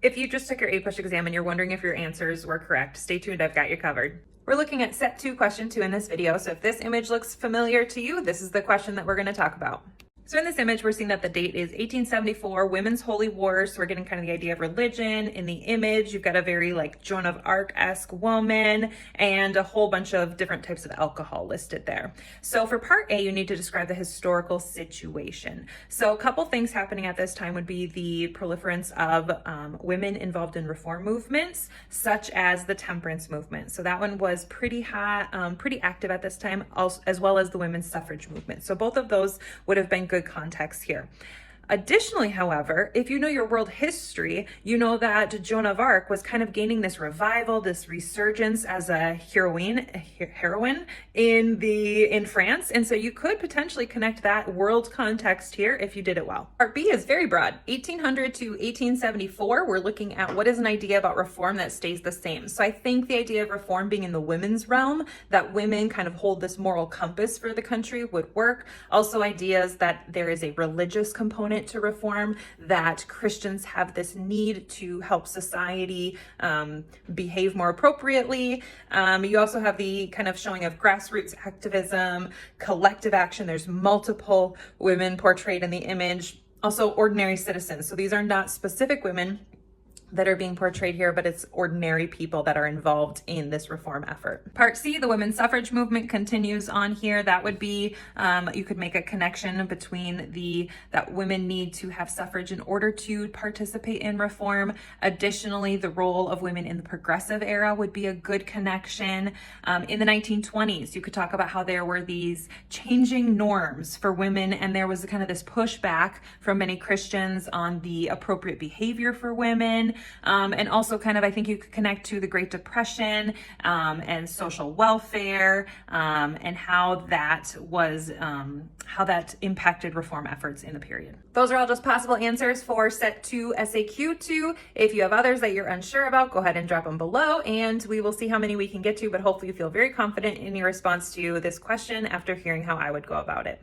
If you just took your APUSH exam and you're wondering if your answers were correct, stay tuned, I've got you covered. We're looking at set 2, question 2 in this video, so if this image looks familiar to you, this is the question that we're going to talk about. So in this image, we're seeing that the date is 1874, Women's Holy Wars. So we're getting kind of the idea of religion. In the image, you've got a very like Joan of Arc-esque woman and a whole bunch of different types of alcohol listed there. So for part A, you need to describe the historical situation. So a couple things happening at this time would be the proliferance of women involved in reform movements, such as the temperance movement. So that one was pretty hot, pretty active at this time, as well as the women's suffrage movement. So both of those would have been good context here. Additionally, however, if you know your world history, you know that Joan of Arc was kind of gaining this revival, this resurgence as a heroine in France. And so you could potentially connect that world context here if you did it well. Part B is very broad. 1800 to 1874, we're looking at what is an idea about reform that stays the same. So I think the idea of reform being in the women's realm, that women kind of hold this moral compass for the country would work. Also ideas that there is a religious component to reform, that Christians have this need to help society behave more appropriately. You also have the kind of showing of grassroots activism, collective action. There's multiple women portrayed in the image. Also ordinary citizens. So these are not specific women that are being portrayed here, but it's ordinary people that are involved in this reform effort. Part C, the women's suffrage movement continues on here. That would be, you could make a connection between that women need to have suffrage in order to participate in reform. Additionally, the role of women in the progressive era would be a good connection. In the 1920s, you could talk about how there were these changing norms for women, and there was kind of this pushback from many Christians on the appropriate behavior for women. And also kind of, I think you could connect to the Great Depression and social welfare and how that impacted reform efforts in the period. Those are all just possible answers for set 2 SAQ 2. If you have others that you're unsure about, go ahead and drop them below and we will see how many we can get to, but hopefully you feel very confident in your response to this question after hearing how I would go about it.